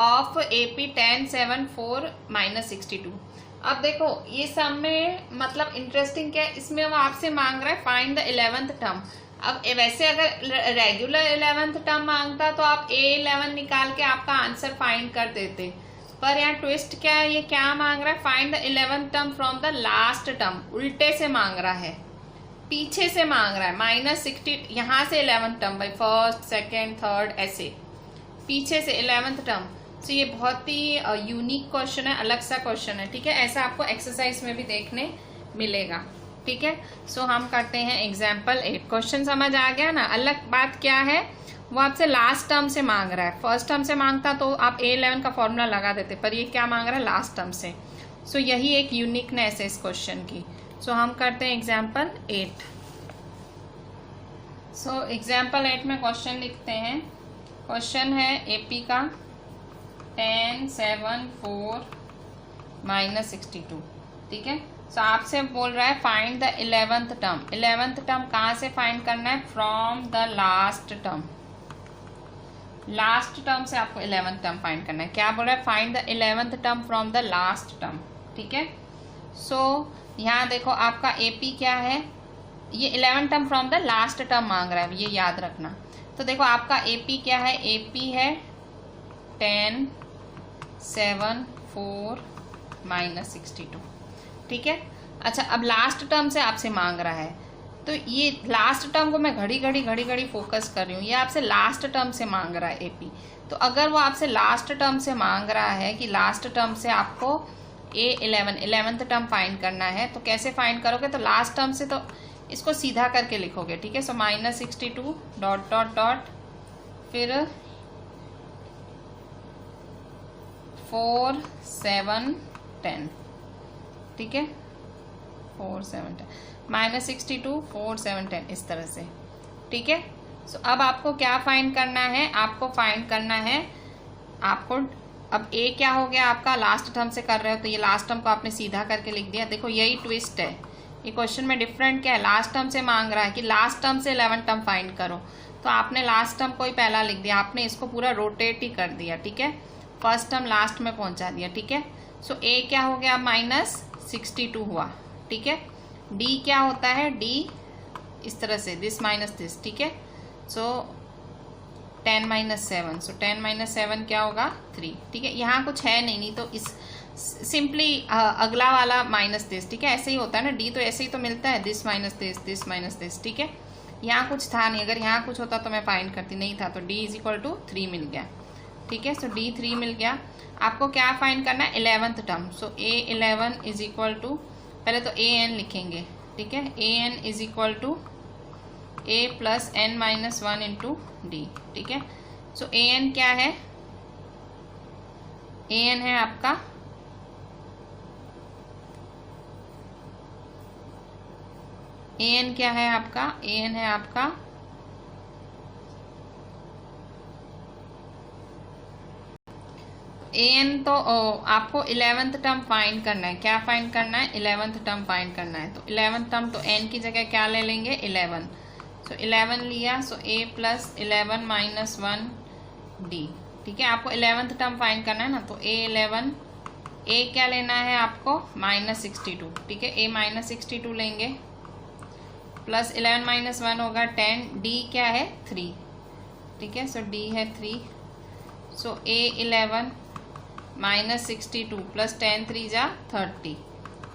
[SPEAKER 1] of AP 10 7 4 -62। अब देखो ये सब में मतलब इंटरेस्टिंग क्या है, इसमें वो आपसे मांग रहा है फाइंड द 11th टर्म। अब वैसे अगर रेगुलर 11th टर्म मांगता तो आप A11 निकाल के आपका आंसर फाइंड कर देते, पर यहाँ ट्विस्ट क्या है, ये क्या मांग रहा है, find the 11th term from the last term. उल्टे से मांग रहा है, पीछे से मांग रहा है, -60 यहाँ से 11th टर्म, भाई फर्स्ट सेकेंड थर्ड ऐसे पीछे से 11th टर्म। तो ये बहुत ही यूनिक क्वेश्चन है, अलग सा क्वेश्चन है, ठीक है। ऐसा आपको एक्सरसाइज में भी देखने मिलेगा, ठीक है। सो हम करते हैं एग्जाम्पल 8। क्वेश्चन समझ आ गया ना। अलग बात क्या है, वो आपसे लास्ट टर्म से मांग रहा है। फर्स्ट टर्म से मांगता तो आप A11 का फॉर्मूला लगा देते, पर ये क्या मांग रहा है, लास्ट टर्म से। सो यही एक यूनिकनेस है इस क्वेश्चन की। सो हम करते हैं एग्जाम्पल 8। सो एग्जाम्पल 8 में क्वेश्चन लिखते हैं। क्वेश्चन है AP का 10, 7, 4 -62, ठीक है। सो आपसे बोल रहा है find the 11th term. 11th term कहाँ से फाइंड करना है, from the last term. Last term से आपको 11th टर्म फाइंड करना है। क्या बोल रहा है, find the 11th term from the last term, ठीक है। सो यहाँ देखो आपका AP क्या है, ये 11th term from the last term मांग रहा है, ये याद रखना। तो देखो आपका AP क्या है, AP है 10, 7, 4 -62, ठीक है। अच्छा अब लास्ट टर्म से आपसे मांग रहा है, तो ये लास्ट टर्म को मैं घड़ी फोकस कर रही हूँ, ये आपसे लास्ट टर्म से मांग रहा है AP। तो अगर वो आपसे लास्ट टर्म से मांग रहा है कि लास्ट टर्म से आपको A11 11th टर्म फाइंड करना है, तो कैसे फाइंड करोगे, तो लास्ट टर्म से तो इसको सीधा करके लिखोगे, ठीक है। सो -62 डॉट डॉट डॉट फिर 4, 7, 10, ठीक है। 4, 7, 10 -62 4, 7, 10 इस तरह से, ठीक है। सो अब आपको क्या फाइंड करना है, आपको फाइंड करना है आपको अब A क्या हो गया आपका, लास्ट टर्म से कर रहे हो तो ये लास्ट टर्म को आपने सीधा करके लिख दिया। देखो यही ट्विस्ट है, ये क्वेश्चन में डिफरेंट क्या है, लास्ट टर्म से मांग रहा है कि लास्ट टर्म से 11th टर्म फाइंड करो, तो आपने लास्ट टर्म को ही पहला लिख दिया, आपने इसको पूरा रोटेट ही कर दिया, ठीक है। फर्स्ट टर्म लास्ट में पहुंचा दिया, ठीक है। सो A क्या हो गया, -62 हुआ, ठीक है। D क्या होता है, D इस तरह से दिस माइनस दिस, ठीक है। सो 10 - 7, सो 10 - 7 क्या होगा 3, ठीक है। यहाँ कुछ है नहीं तो इस सिंपली अगला वाला माइनस दिस, ठीक है। ऐसे ही होता है ना, D तो ऐसे ही तो मिलता है, दिस माइनस दिस, ठीक है। यहाँ कुछ था नहीं, अगर यहाँ कुछ होता तो मैं फाइंड करती, नहीं था तो D = 3 मिल गया, ठीक है। सो D 3 मिल गया। आपको क्या फाइंड करना है, 11th टर्म। सो A11 = पहले तो AN लिखेंगे, ठीक है। AN = A + n - 1 × D, ठीक है। सो AN क्या है, AN है आपका AN क्या है आपका, AN है आपका AN तो आपको 11th टर्म फाइंड करना है। क्या फाइंड करना है, 11th टर्म फाइंड करना है। तो 11th टर्म तो N की जगह क्या ले लेंगे, 11। सो 11 लिया, सो A + 11 - 1 D, ठीक है। आपको 11th टर्म फाइंड करना है ना, तो A11 A क्या लेना है आपको, -62, ठीक है। A -62 लेंगे, प्लस 11 - 1 होगा 10, D क्या है 3, ठीक है। सो D है 3। सो A11 -62 + 10 3 जा 30,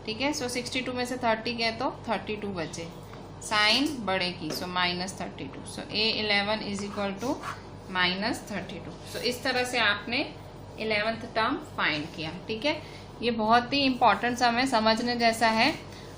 [SPEAKER 1] ठीक है। सो 62 में से 30 गए तो 32 बचे, साइन बड़े की, सो -32। सो A11 = -32। सो इस तरह से आपने 11th टर्म फाइंड किया, ठीक है। ये बहुत ही इंपॉर्टेंट सम है, समझने जैसा है।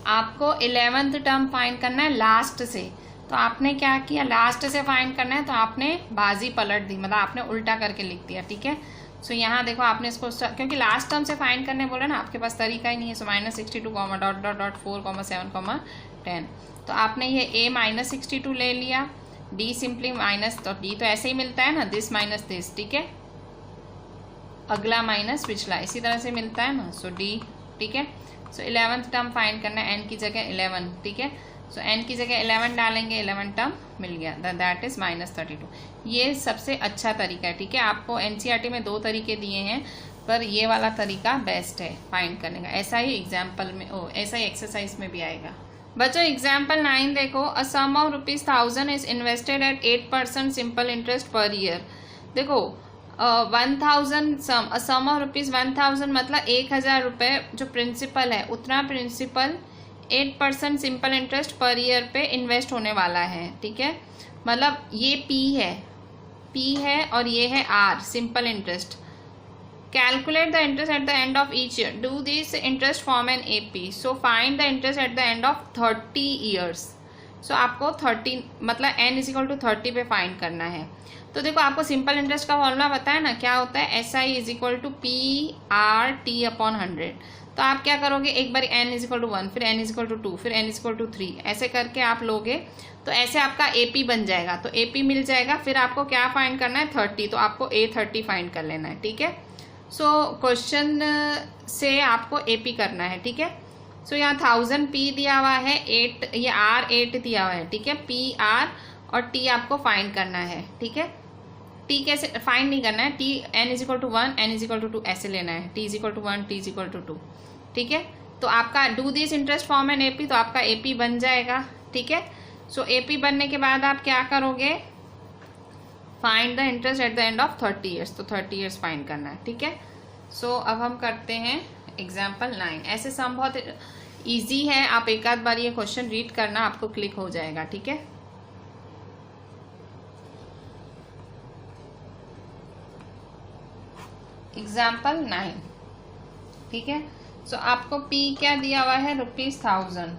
[SPEAKER 1] आपको 11th टर्म फाइंड करना है लास्ट से, तो आपने क्या किया, लास्ट से फाइंड करना है तो आपने बाजी पलट दी, मतलब आपने उल्टा करके लिख दिया, ठीक है। सो यहाँ देखो आपने इसको, क्योंकि लास्ट टर्म से फाइंड करने बोला ना, आपके पास तरीका ही नहीं है। सो -62 डॉट डॉट डॉट 4 7 10, तो आपने ये A -62 ले लिया, D सिंपली माइनस, तो D तो ऐसे ही मिलता है ना, दिस माइनस दिस, ठीक है। अगला माइनस पिछला, इसी तरह से मिलता है ना। सो D, ठीक है। सो 11th टर्म फाइंड करना है, N की जगह 11, ठीक है। सो N की जगह 11 डालेंगे, 11 टर्म मिल गया, दैट इज -32। ये सबसे अच्छा तरीका है, ठीक है। आपको NCERT में 2 तरीके दिए हैं, पर ये वाला तरीका बेस्ट है फाइंड करने का। ऐसा ही एग्जाम्पल में ऐसा ही एक्सरसाइज में भी आएगा। बच्चों एग्जाम्पल 9 देखो, a sum of ₹1000 is invested at 8% simple interest per year. देखो 1000 सम ऑफ ₹1000 मतलब 1000 रुपये जो प्रिंसिपल है उतना principal 8% simple interest per year पे इन्वेस्ट होने वाला है। ठीक है, मतलब ये P है और ये है R simple interest. Calculate the interest at the end of each year, do this interest form an AP, so find the interest at the end of 30 years. सो आपको 30 मतलब n = 30 पे फाइंड करना है। तो देखो आपको सिंपल इंटरेस्ट का फॉर्मूला पता है ना, क्या होता है, SI = PRT/100। तो आप क्या करोगे, एक बार n = 1, फिर n = 2, फिर n = 3, ऐसे करके आप लोगे तो ऐसे आपका AP बन जाएगा। तो AP मिल जाएगा, फिर आपको क्या फाइंड करना है, 30। तो आपको A30 फाइंड कर लेना है। ठीक है, सो क्वेश्चन से आपको AP करना है। ठीक है, सो यहाँ 1000 P दिया हुआ है, 8 ये R8 दिया हुआ है। ठीक है, PR और T आपको फाइंड करना है। ठीक है, T कैसे फाइंड नहीं करना है, T n = 1 n = 2 ऐसे लेना है, T = 1 T = 2। ठीक है, तो आपका do this interest form an AP, तो आपका AP बन जाएगा। ठीक है, सो AP बनने के बाद आप क्या करोगे, find the interest at the end of 30 years. तो 30 ईयर्स फाइंड करना है। ठीक है, सो अब हम करते हैं एग्जाम्पल 9। ऐसे सम बहुत ईजी है, आप एक आध बार ये क्वेश्चन रीड करना, आपको क्लिक हो जाएगा। ठीक है, एग्जाम्पल 9। ठीक है, सो आपको P क्या दिया हुआ है, ₹1000,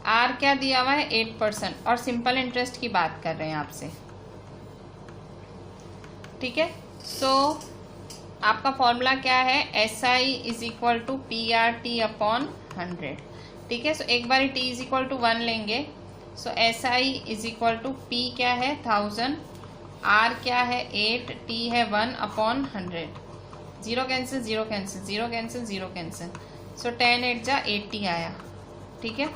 [SPEAKER 1] R क्या दिया हुआ है, 8%, और सिंपल इंटरेस्ट की बात कर रहे हैं आपसे। ठीक है, सो आपका फॉर्मूला क्या है, SI = PRT/100। ठीक है, सो एक बार T = 1 लेंगे, सो SI = P क्या है 1000, R क्या है 8, T है 1/100। 0 कैंसिल 0 कैंसिल 0 कैंसिल 0 कैंसिल, सो 10 8 जा 80 आया। ठीक है,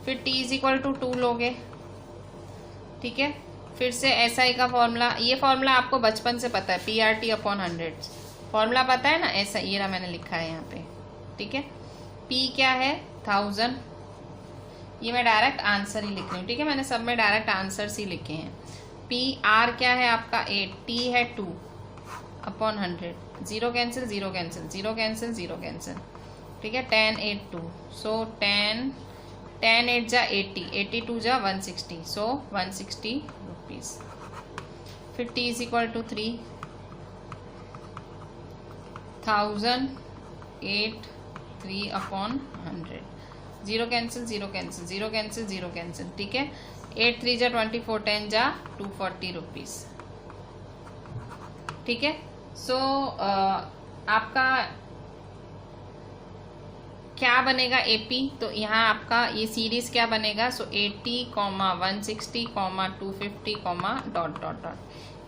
[SPEAKER 1] फिर T = 2 लोगे। ठीक है, फिर से SI का फॉर्मूला, ये फॉर्मूला आपको बचपन से पता है, PRT/100 फॉर्मूला पता है ना, ऐसा ये रहा मैंने लिखा है यहाँ पे। ठीक है, P क्या है 1000, ये मैं डायरेक्ट आंसर ही लिख रही हूँ। ठीक है, मैंने सब में डायरेक्ट आंसर्स ही लिखे हैं। PR क्या है आपका 8, T है 2/100, 0 कैंसिल 0 कैंसिल 0 कैंसिल 0 कैंसिल। ठीक है, 10 8 2, सो 10 8 जा 80, 82 जा 160, सो 160 रुपीज़। फिर T = 3, 1000 8 3/100, 0 cancel 0 cancel 0 cancel 0 cancel. ठीक है, 8 3 जा 24, 10 जा 240 रुपीज़। ठीक है, सो आपका क्या बनेगा AP, तो यहाँ आपका ये सीरीज क्या बनेगा, सो 80, 160, 250, डॉट डॉट डॉट,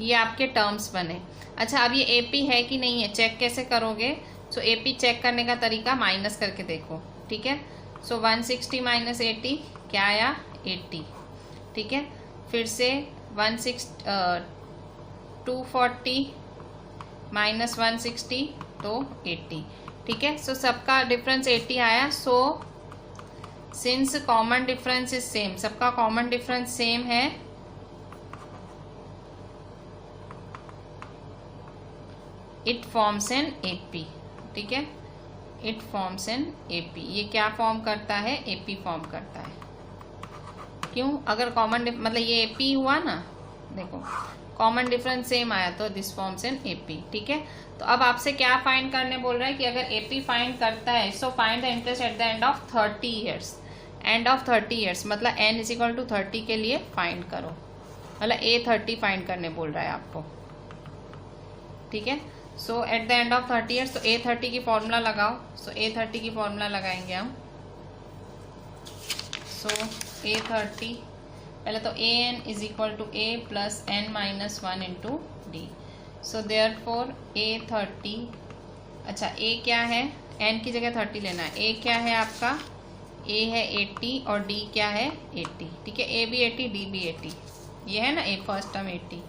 [SPEAKER 1] ये आपके टर्म्स बने। अच्छा, अब ये AP है कि नहीं है चेक कैसे करोगे, सो AP चेक करने का तरीका माइनस करके देखो। ठीक है, सो 160 - 80 क्या आया 80। ठीक है, फिर से 240 - 160 तो 80। ठीक है, सो सबका डिफरेंस 80 आया। So since common difference is same, सबका कॉमन डिफरेंस सेम है, इट फॉर्म्स एन AP। ठीक है, इट फॉर्म्स एन AP, ये क्या फॉर्म करता है, AP फॉर्म करता है। क्यों, अगर कॉमन मतलब ये AP हुआ ना, देखो कॉमन डिफरेंस सेम आया तो दिस फॉर्म्स एन AP। ठीक है, तो अब आपसे क्या फाइंड करने बोल रहा है कि अगर AP फाइंड करता है, सो find the interest at the end of 30 years. And of 30 years मतलब n = 30 के लिए फाइंड करो, मतलब A30 फाइंड करने बोल रहा है आपको। ठीक है, so at the end of 30 years, तो A30 की फॉर्मूला लगाओ। सो A30 की फॉर्मूला लगाएंगे हम। सो A30 पहले तो AN = A + n - 1 × D। So therefore A30, अच्छा A क्या है, n की जगह 30 लेना है। A क्या है आपका, A है 80 और D क्या है 80। ठीक है, A भी 80 D भी 80, ये है ना A first term 80।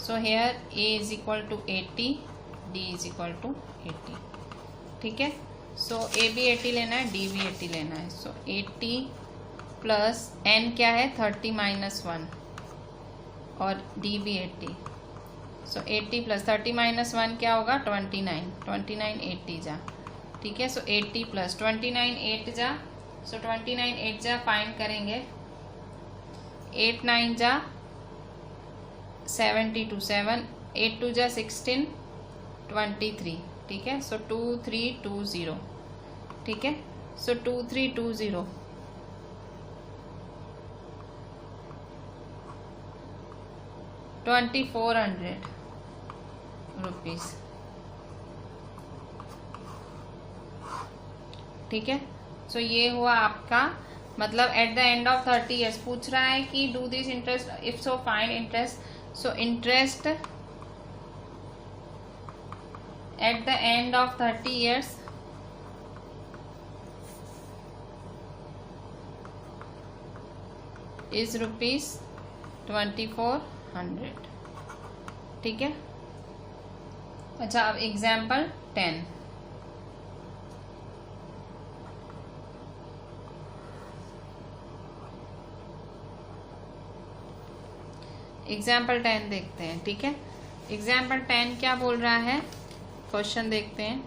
[SPEAKER 1] So here A = 80, d is equal to 80। ठीक है, सो ए भी 80 लेना है, डी भी 80 लेना है। सो 80 प्लस एन क्या है 30 माइनस 1 और डी भी 80। सो 80 प्लस 30 माइनस 1 क्या होगा 29, 29 80 जा। ठीक है, सो 80 प्लस 29 8 जा। सो 29 8 जा फाइंड करेंगे, 8 9 जा 72, 7 8 2 जा 16 23। ठीक है, सो 2320। ठीक है, सो 2320 2400 रुपीज। ठीक है, सो ये हुआ आपका, मतलब eight the end of 30 years पूछ रहा है कि do this interest, if so find interest. So interest at the end of 30 years is rupees 2400। ठीक है, अच्छा अब एग्जाम्पल 10। एग्जाम्पल 10 देखते हैं। ठीक है, एग्जाम्पल 10 क्या बोल रहा है, क्वेश्चन देखते हैं।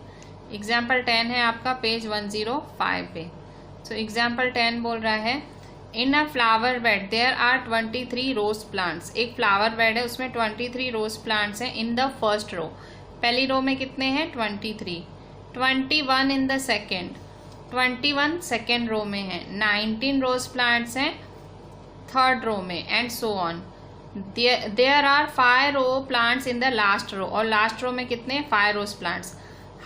[SPEAKER 1] एग्जाम्पल 10 है आपका पेज 105 पे। सो एग्जाम्पल 10 बोल रहा है in a flower bed there are 23 rose plants. एक फ्लावर बेड है, उसमें 23 रोज प्लांट्स हैं इन द फर्स्ट रो। पहली रो में कितने हैं 23, 21 in the second, 21 second row में है, 19 रोज प्लांट्स हैं थर्ड रो में, and so on. There are 5 row plants in the last row, और लास्ट रो में कितने 5 rose plants.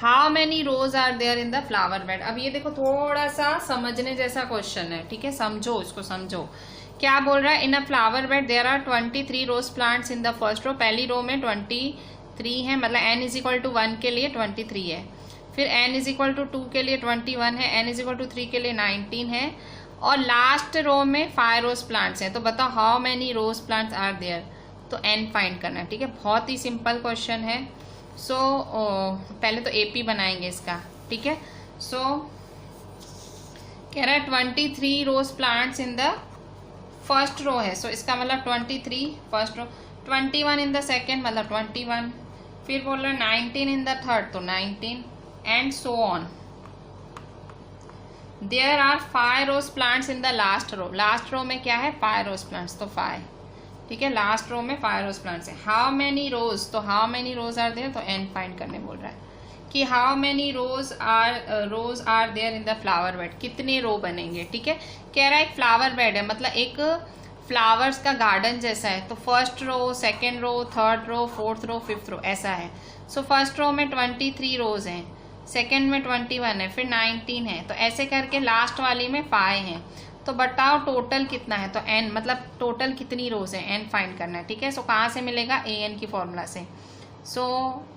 [SPEAKER 1] How many rose are there in the flower bed. अब ये देखो थोड़ा सा समझने जैसा क्वेश्चन है। ठीक है, समझो इसको, समझो क्या बोल रहा है। In a flower bed there are 23 rose plants in the first row. पहली रो में 23 है, मतलब n इज इक्वल टू 1 के लिए 23 है, फिर n इज इक्वल टू 2 के लिए 21 है, n इज इक्वल टू 3 के लिए 19 है, और लास्ट रो में 5 रोज प्लांट्स हैं। तो बताओ how many rose plants are there, तो n फाइंड करना है। ठीक है, बहुत ही सिंपल क्वेश्चन है। सो पहले तो AP बनाएंगे इसका। ठीक है, सो कह रहा है 23 rose plants in the first row है, सो इसका मतलब 23 first row, 21 in the second मतलब 21, फिर बोल रहा है 19 इन द थर्ड तो 19, and so on. There are 5 rose plants in the last row. Last row में क्या है 5 रोज प्लांट्स, तो 5। ठीक है, लास्ट रो में 5 रोज प्लांट्स है। हाउ मैनी रोज, तो how many rose are there, तो n फाइंड करने बोल रहा है कि how many rose are there in the flower bed, कितने रो बनेंगे। ठीक है, कह रहा है एक फ्लावर बेड है, मतलब एक फ्लावर्स का गार्डन जैसा है। तो first row, second row, third row, fourth row, fifth row ऐसा है। सो फर्स्ट रो में 23 रोज हैं, सेकेंड में 21 है, फिर 19 है, तो ऐसे करके लास्ट वाली में 5 हैं। तो बताओ टोटल कितना है, तो n मतलब टोटल कितनी रोज है n फाइंड करना है। ठीक है, सो कहाँ से मिलेगा an की फॉर्मूला से। सो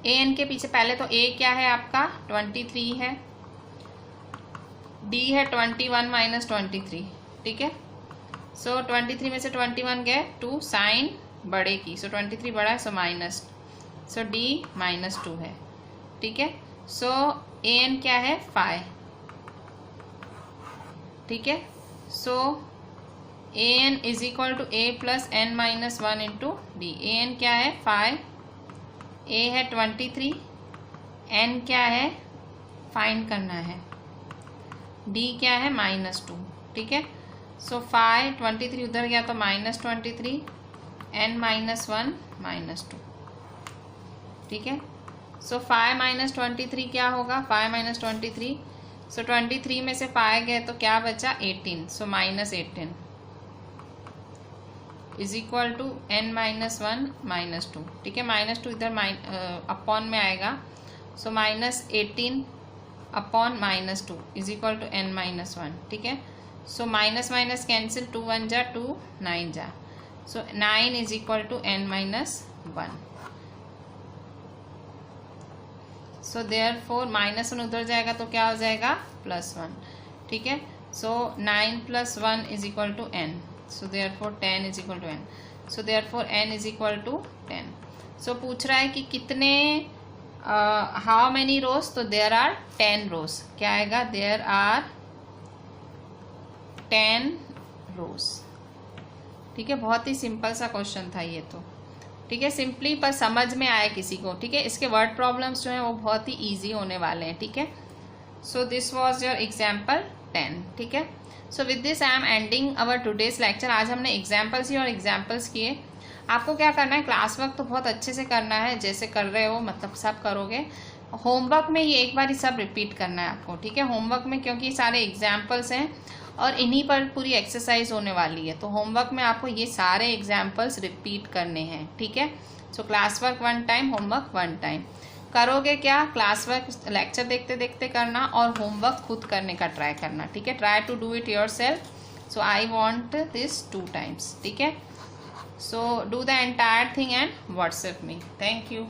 [SPEAKER 1] an के पीछे पहले तो a क्या है आपका 23 है, d है 21 माइनस 23। ठीक है, सो 23 में से 21 गए 2 साइन बड़े की, सो 23 बड़ा है, सो माइनस, सो d -2 है। ठीक है, सो an क्या है 5। ठीक है, so an is equal to a plus n minus 1 into d. an क्या है 5, a है 23, n क्या है फाइंड करना है, d क्या है -2। ठीक है, सो 5 23 उधर गया तो -23, n -1 -2। ठीक है, सो 5 -23 क्या होगा 5 -23, सो 23 में से 5 गए तो क्या बचा 18, सो -18 इज इक्वल टू n -1 -2। ठीक है, -2 इधर अपॉन में आएगा, so -18 upon -2 is equal to n -1। ठीक है, सो माइनस माइनस कैंसिल, 2 1 जा 2 9 जा, so 9 is equal to n -1। So therefore -1 उधर जाएगा तो क्या हो जाएगा +1। ठीक है, so 9 + 1 is equal to n, so therefore 10 is equal to n, so therefore n is equal to 10। So पूछ रहा है कि कितने हाउ मैनी रोज, तो देयर आर 10 रोज। क्या आएगा, देयर आर 10 रोज। ठीक है, बहुत ही सिंपल सा क्वेश्चन था ये तो। ठीक है, सिंपली पर समझ में आए किसी को। ठीक है, इसके वर्ड प्रॉब्लम्स जो हैं वो बहुत ही इजी होने वाले हैं। ठीक है, so this was your example 10। ठीक है, so with this I am ending our today's lecture. आज हमने एग्जाम्पल्स ही और एग्जाम्पल्स किए। आपको क्या करना है, क्लास वर्क तो बहुत अच्छे से करना है, जैसे कर रहे हो, मतलब सब करोगे। होमवर्क में ये एक बार ही सब रिपीट करना है आपको। ठीक है, होमवर्क में क्योंकि सारे एग्जाम्पल्स हैं और इन्हीं पर पूरी एक्सरसाइज होने वाली है, तो होमवर्क में आपको ये सारे एग्जाम्पल्स रिपीट करने हैं। ठीक है, so class work 1 time, homework 1 time. करोगे क्या, क्लास वर्क लेक्चर देखते देखते करना और होमवर्क खुद करने का ट्राई करना। ठीक है, try to do it yourself. So I want this 2 times. ठीक है, so do the entire thing and WhatsApp me. Thank you.